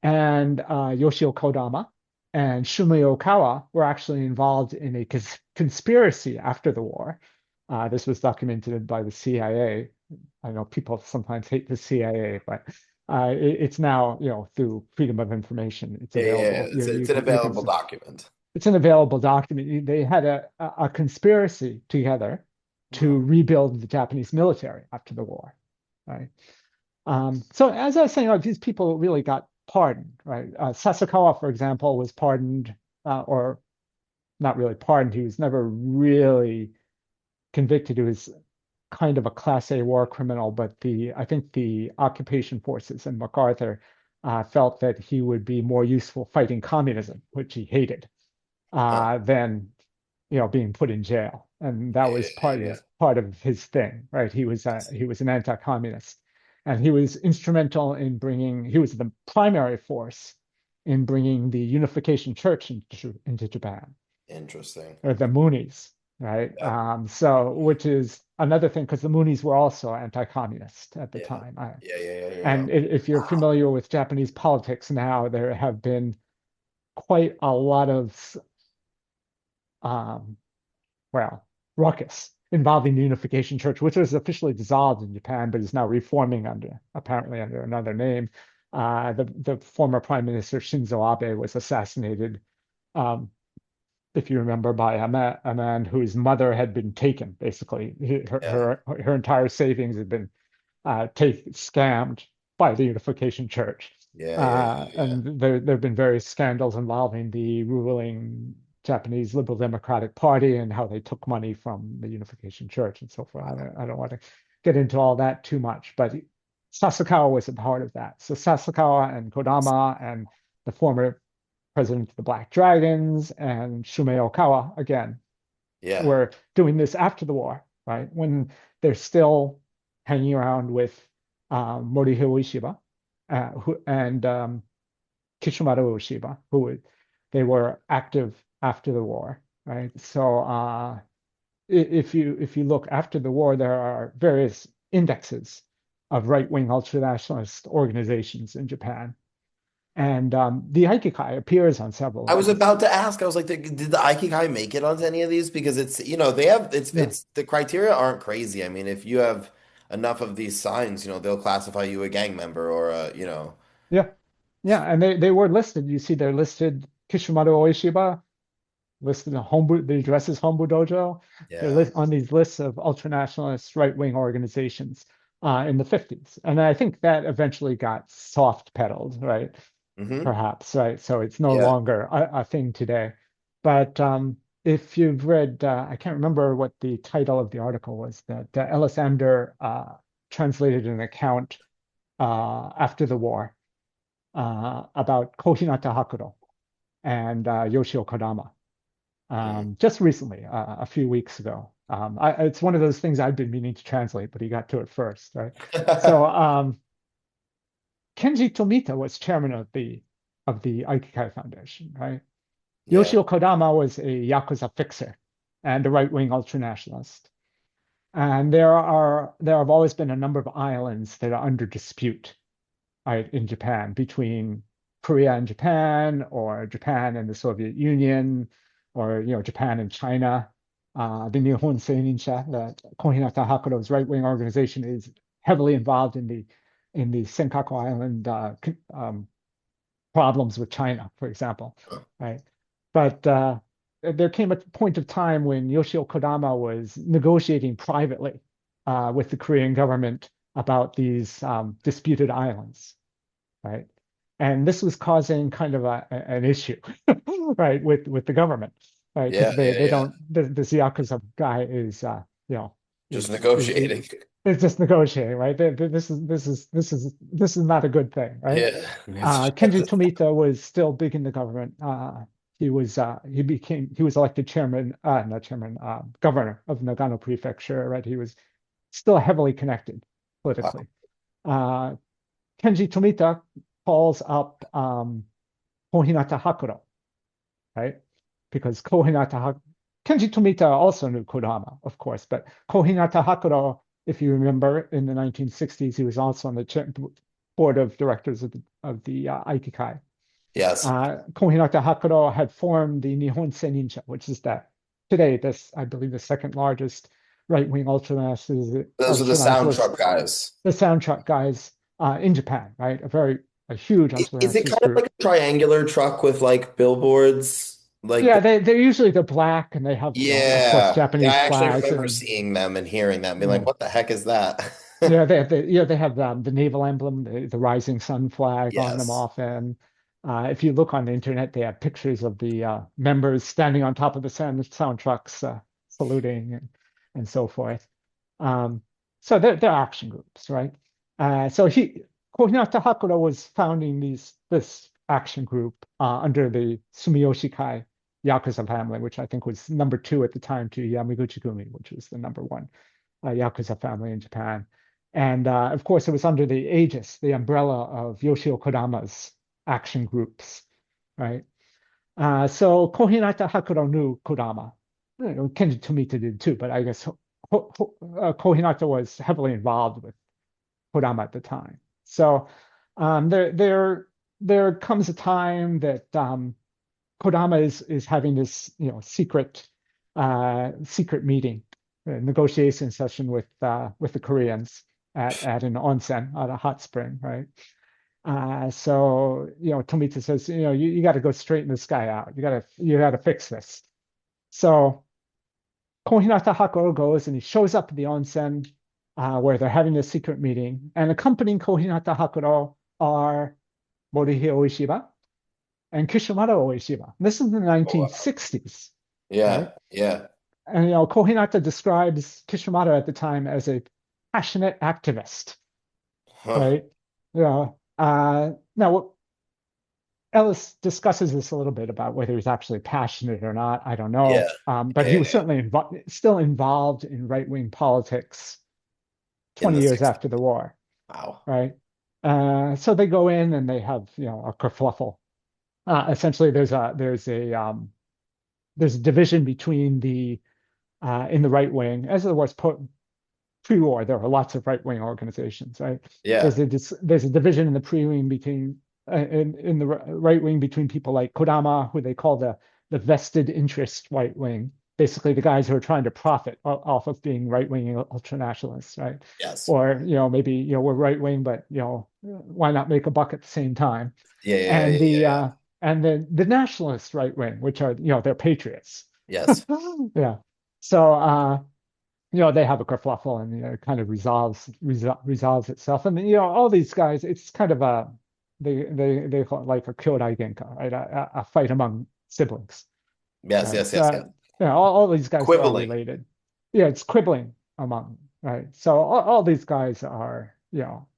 and Yoshio Kodama and Shumei Okawa were actually involved in a conspiracy after the war. This was documented by the CIA. I know people sometimes hate the CIA, but it's now, through freedom of information, it's yeah, yeah, yeah. available. It's an You can available document. it's an available document. They had a conspiracy together to Wow. rebuild the Japanese military after the war, right? So as I was saying, these people really got pardoned, right? Sasakawa, for example, was pardoned, or not really pardoned. He was never really convicted. He was kind of a Class A war criminal, but I think the occupation forces and MacArthur felt that he would be more useful fighting communism, which he hated, Huh. than being put in jail. And that Yeah, was yeah, yeah, part of his thing, right? He was an anti-communist, and he was instrumental in bringing. He was the primary force in bringing the Unification Church into Japan, yeah. Interesting. or the Moonies, right? Yeah, So, which is another thing because the Moonies were also anti-communist at the yeah, time. yeah, yeah, yeah, yeah. And if you're familiar with Japanese politics now, there have been quite a lot of um, well, ruckus involving the Unification Church, which was officially dissolved in Japan, but is now reforming apparently under another name. The former Prime Minister Shinzo Abe was assassinated, um, if you remember, by a man whose mother had been taken. Basically, Yeah, her entire savings had been scammed by the Unification Church. yeah, yeah, yeah, And there have been various scandals involving the ruling Japanese Liberal Democratic Party and how they took money from the Unification Church and so forth. I don't want to get into all that too much, but Sasakawa was a part of that. So Sasakawa and Kodama and the former president of the Black Dragons and Shumei Okawa again yeah. were doing this after the war, right? When they're still hanging around with Morihei Ueshiba and Kishimaru Ueshiba, they were active after the war, right? So if you look after the war, there are various indexes of right-wing ultranationalist organizations in Japan, and the Aikikai appears on several I of was these. about to ask. I was like, did the Aikikai make it onto any of these? Because they have Yeah, it's the criteria aren't crazy. I mean, if you have enough of these signs, they'll classify you a gang member or yeah, yeah, and they were listed. You see, they're listed. Kishimaru Ueshiba listed in Hombu, the address is Hombu Dojo. They're yeah. on these lists of ultranationalist right-wing organizations in the 50s. And I think that eventually got soft pedaled, right? Hmm. Perhaps, right? So it's no Yeah. longer a thing today. But if you've read, I can't remember what the title of the article was, that Ellis Amder translated an account after the war about Kohinata Hakudo and Yoshio Kodama Mm. just recently, a few weeks ago. It's one of those things I've been meaning to translate, but he got to it first, right? So Kenji Tomita was chairman of the Aikikai Foundation, right? Yeah. Yoshio Kodama was a Yakuza fixer and a right-wing ultranationalist. And there have always been a number of islands that are under dispute, right, in Japan between Korea and Japan, or Japan and the Soviet Union, or Japan and China. The Nihon Seininsha, the Kohinata Hakudo's right-wing organization, is heavily involved in the Senkaku Island problems with China, for example, right? But there came a point of time when Yoshio Kodama was negotiating privately with the Korean government about these disputed islands, right? And this was causing kind of an issue, right, with the government, right? Yeah, Because yeah, they yeah. don't this Yakuza guy is you know Just is negotiating. it's just negotiating, right? This is not a good thing, right? Yeah. It's Kenji just- Tomita was still big in the government. He was elected chairman, not chairman, governor of Nagano Prefecture, right? He was still heavily connected wow. politically. Uh, Kenji Tomita calls up Kohinata Hakuro, right? Because Kenji Tomita also knew Kodama, of course, but Kohinata Hakuro, if you remember, in the 1960s, he was also on the board of directors of the Aikikai. Yes. Kohinata Hakuro had formed the Nihon Seininsha, which is this, I believe, the second largest right-wing Those are the sound ultranationalist, truck guys. the soundtrack guys in Japan, right? A huge Is it ultranationalist kind of like group. a triangular truck with like billboards? Like Yeah, the, they're usually the black, and they have, of course, yeah. Yeah, I Japanese actually flags remember and seeing them and hearing them, being like, yeah. what the heck is that? Yeah, they have the naval emblem, the rising sun flag on them Yes. often. If you look on the internet, they have pictures of the members standing on top of the sound trucks, saluting and so forth. Um, so they're action groups, right? So Kohinata Hakuro was founding this action group under the Sumiyoshi Yakuza family, which I think was number two at the time to Yamaguchi-gumi, which was the number one Yakuza family in Japan. And of course, it was under the aegis, the umbrella of Yoshio Kodama's action groups, right? So Kohinata Hakuro knew Kodama. Kenji Tomita did too, but I guess Kohinata was heavily involved with Kodama at the time. So there comes a time that Kodama is having this secret meeting, negotiation session with the Koreans at an onsen, at a hot spring, right? So Tomita says, you got to go straighten this guy out. You got to fix this. So Kohinata Hakuro goes and he shows up at the onsen where they're having this secret meeting, and accompanying Kohinata Hakuro are Morihei Ueshiba and Kishimoto Ueshiba. This is in the Oh, wow. 1960s, right? Yeah. Yeah. And Kohinata describes Kishimoto at the time as a passionate activist, Huh. right? Now Ellis discusses this a little bit about whether he's actually passionate or not. I don't Yeah. know, but Yeah. he was Yeah. certainly still involved in right-wing politics In 20 the years 60s. after the war, Wow. right? So they go in and they have a kerfluffle. Essentially, there's a division between the in the right wing, as there was pre-war. There were lots of right-wing organizations, right? Yeah. There's a division in the pre-wing between in the right wing between people like Kodama, who they call the vested interest right wing, basically the guys who are trying to profit off of being right-wing ultranationalists, right? Yes. Or maybe we're right-wing, but why not make a buck at the same time? Yeah. Yeah. And Yeah. Yeah. Yeah. the nationalist right wing, which are they're patriots. Yes. Yeah. So they have a kerfluffle and it kind of resolves itself. And all these guys, it's kind of they call it like a kyodai genka, right? A fight among siblings, Yes. right? Yes. Yes. Yes. All these guys are all Quibbling. related. Yeah, it's quibbling among, right? So all these guys are,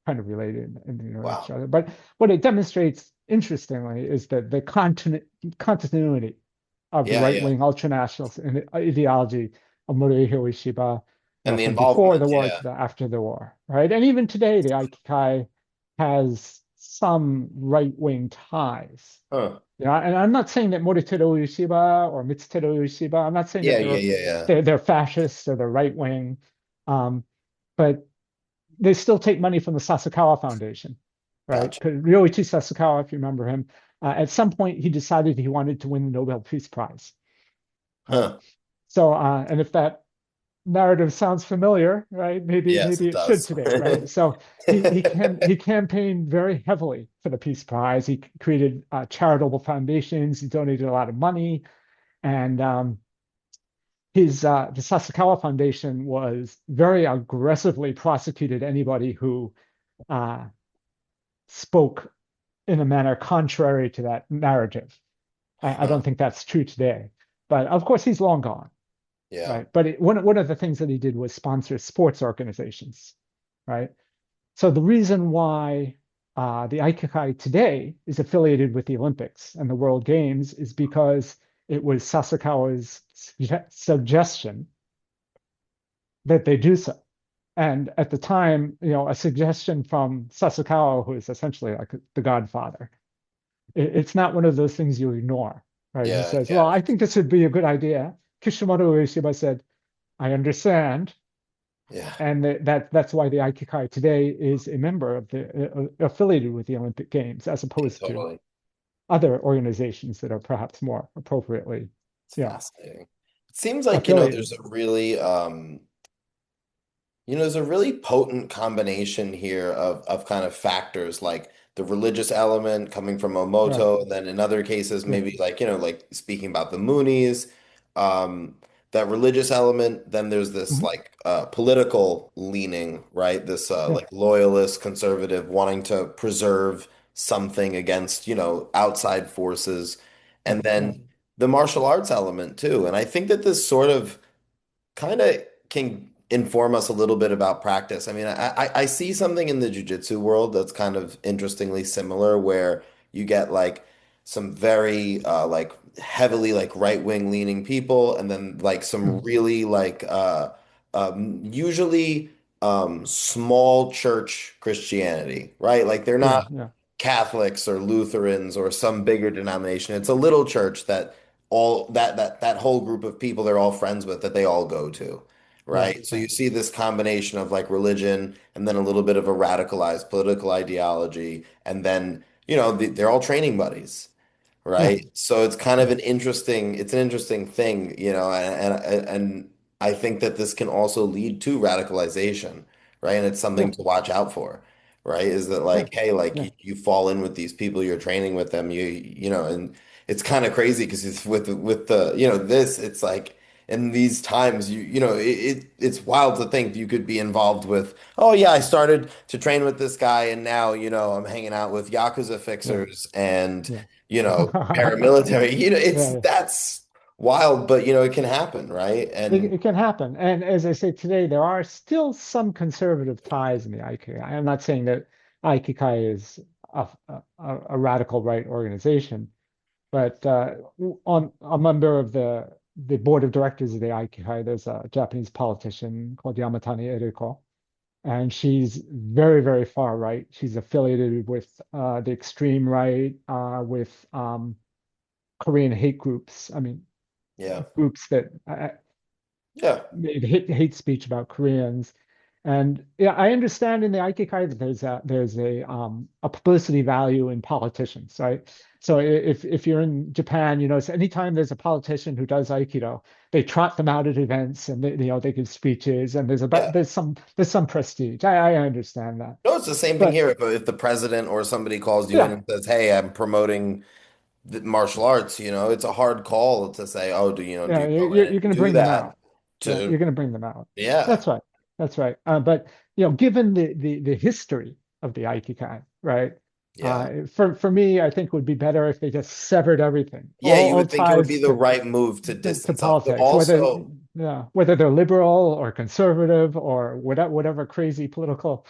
kind of related in each Wow. other. But what it demonstrates, interestingly, is that the continuity of the Yeah. Yeah. right-wing ultranationalist and the ideology of Morihei Ueshiba, And the from before the involvement. war Yeah. to after the war, right? And even today, the Aikikai has some right-wing ties. Huh. And I'm not saying that Morihei Ueshiba or Mitsuru Ueshiba, I'm not saying that Yeah. Yeah. Yeah. Yeah. they're fascists or they're right-wing, um, but they still take money from the Sasakawa Foundation, right? Gotcha. Because Ryoichi Sasakawa, if you remember him, at some point he decided he wanted to win the Nobel Peace Prize, right? Huh. So, and if that narrative sounds familiar, right? Maybe Yes, maybe it it should does. today, right? So he campaigned very heavily for the Peace Prize. He created charitable foundations. He donated a lot of money, and his the Sasakawa Foundation was very aggressively prosecuted anybody who uh, spoke in a manner contrary to that narrative. I Huh. don't think that's true today, but of course he's long gone, Yeah. right? But one of the things that he did was sponsor sports organizations, right? So the reason why the Aikikai today is affiliated with the Olympics and the World Games is because it was Sasakawa's suggestion that they do so. And at the time, a suggestion from Sasakawa, who is essentially like the godfather, it's not one of those things you ignore, right? He Yeah. says, well, Yeah. I think this would be a good idea. Kishimoto Ueshiba said, I understand. Yeah. And that's why the Aikikai today is a member of the affiliated with the Olympic Games, as opposed to Totally. other organizations that are perhaps more appropriately, It's you know, fascinating. It seems like, affiliated. there's a really there's a really potent combination here of kind of factors like the religious element coming from Right. Omoto, and then in other cases, Yeah. maybe like, like speaking about the Moonies, um, that religious element, then there's this Mhm. like political leaning, right? This Yeah, like loyalist, conservative, wanting to preserve something against, outside forces, yeah, and yeah, then the martial arts element too. And I think that this sort of kind of can inform us a little bit about practice. I mean, I see something in the jujitsu world that's kind of interestingly similar, where you get like some very like heavily like right-wing leaning people, and then like some mm, really like usually small church Christianity, right? Like they're yeah, not yeah, Catholics or Lutherans or some bigger denomination. It's a little church that all that whole group of people they're all friends with that they all go to, right, right? So right. you see this combination of like religion and then a little bit of a radicalized political ideology, and then they're all training buddies, Yeah, right? So it's kind of yeah, it's an interesting thing, and I think that this can also lead to radicalization, right? And it's something yeah, to watch out for, right? Is that yeah, like, hey, like yeah, you fall in with these people, you're training with them, and it's kind of crazy because it's with the, this, it's like in these times, it's wild to think you could be involved with, oh yeah, I started to train with this guy and now, I'm hanging out with Yakuza yeah, fixers and yeah. paramilitary. Yeah, yeah. That's wild, but it can happen, right? And It can happen. And as I say today, there are still some conservative ties in the Aikikai. I'm not saying that Aikikai is a radical right organization, but a member of the board of directors of the Aikikai, there's a Japanese politician called Yamatani Eriko, and she's very, very far right. She's affiliated with the extreme right, with Korean hate groups. I mean, yeah, groups that yeah, made hate speech about Koreans. And yeah, I understand in the Aikikai that there's a publicity value in politicians, right? So if you're in Japan, so anytime there's a politician who does Aikido, they trot them out at events and they give speeches and yeah. there's some prestige. I understand that. No, it's the same thing But here. If the president or somebody calls you in yeah, and says, "Hey, I'm promoting the martial arts," it's a hard call to say, "Oh, do yeah, you go you're in and going to do bring them that?" out. Yeah, To you're going to bring them out. Yeah, That's right. That's right. But given the history of the Aikikai, right? yeah. For me, I think it would be better if they just severed everything, Yeah, you all would think it would be ties the right move to to distance up, but politics, whether also, yeah, whether they're liberal or conservative or whatever crazy political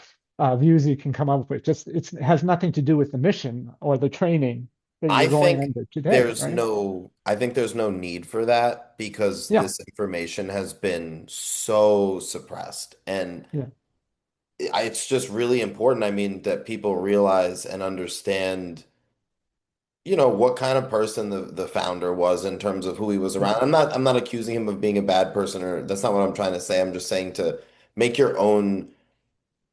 views you can come up with. Just it has nothing to do with the mission or the training that I you're going think under today, right? I think there's no need for that because Yeah, this information has been so suppressed. And yeah, it's just really important, I mean, that people realize and understand, what kind of person the founder was in terms of who he was yeah, around. I'm not accusing him of being a bad person, or that's not what I'm trying to say. I'm just saying to make your own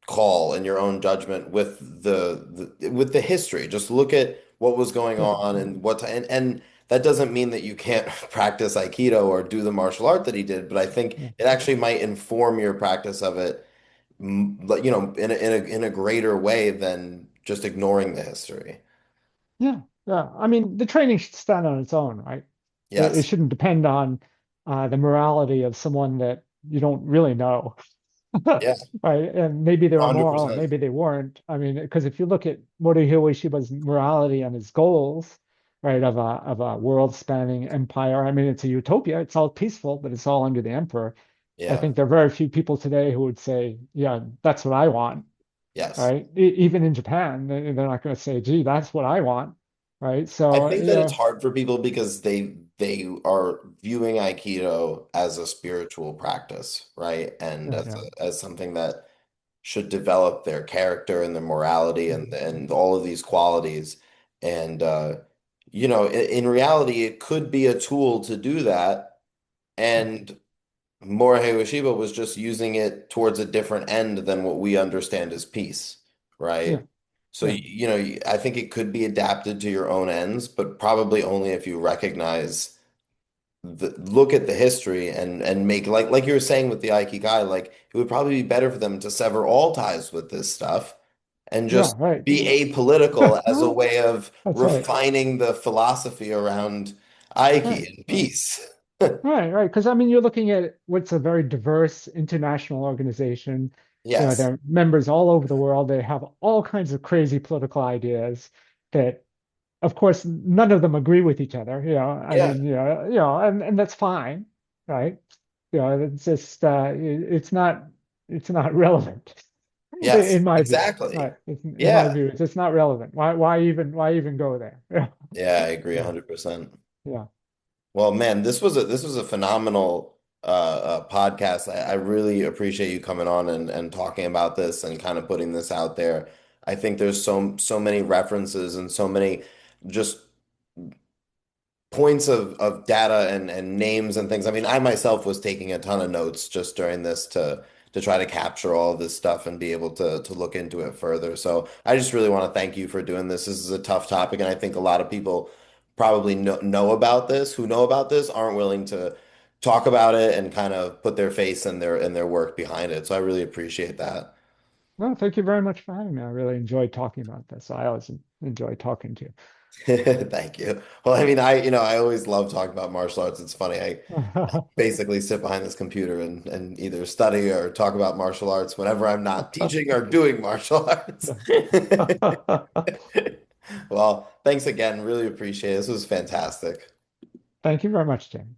call and your own judgment with with the history. Just look at what was going yeah, on yeah, and and that doesn't mean that you can't practice Aikido or do the martial art that he did, but I think yeah. it actually might inform your practice of it, like, in a greater way than just ignoring the history. Yeah, yeah. I mean, the training should stand on its own, right? It Yes. shouldn't depend on the morality of someone that you don't really know, Yeah. right? And maybe they were moral, 100%. maybe they weren't. I mean, because if you look at Morihei Ueshiba's morality and his goals, right, of a world-spanning empire, I mean, it's a utopia. It's all peaceful, but it's all under the emperor. I Yeah. think there are very few people today who would say, "Yeah, that's what I want." Yes. Right? Even in Japan, they're not going to say, "Gee, that's what I want," right? I So, think that it's hard for people because they are viewing Aikido as a spiritual practice, right? And yeah, as yeah, as something that should develop their character and their morality mhm, and all of these qualities. And in reality, it could be a tool to do that. yeah, And Morihei Ueshiba was just using it towards a different end than what we understand as peace, yeah, right? So, yeah, I think it could be adapted to your own ends, but probably only if you recognize look at the history and make like you were saying with the Aikikai, like it would probably be better for them to sever all ties with this stuff and yeah, just right. be apolitical as a way of That's right. refining the philosophy around Right, Aiki and right. peace. Right, right. Because I mean, you're looking at what's a very diverse international organization. Yes. There are members all over the world. They have all kinds of crazy political ideas that, of course, none of them agree with each other. I Yeah. mean, and that's fine, right? It's just it's not relevant Yes, in my view. exactly. Right. In my Yeah. view, it's just not relevant. Why even go there? Yeah, I agree Yeah. 100%. Yeah. Well, man, this was a phenomenal podcast. I really appreciate you coming on and talking about this and kind of putting this out there. I think there's so many references and so many just points of data and names and things. I mean, I myself was taking a ton of notes just during this to try to capture all of this stuff and be able to look into it further. So I just really want to thank you for doing this. This is a tough topic, and I think a lot of people probably know about this, who know about this, aren't willing to talk about it and kind of put their face and their work behind it. So I really appreciate that. Well, thank you very much for having me. I really enjoyed talking about this. I always enjoy talking to Thank you. Well, I mean, I always love talking about martial arts. It's funny. I basically sit behind this computer and either study or talk about martial arts whenever I'm not teaching or doing martial arts. you. Well, thanks again. Really appreciate it. This was fantastic. Thank you very much, Jane.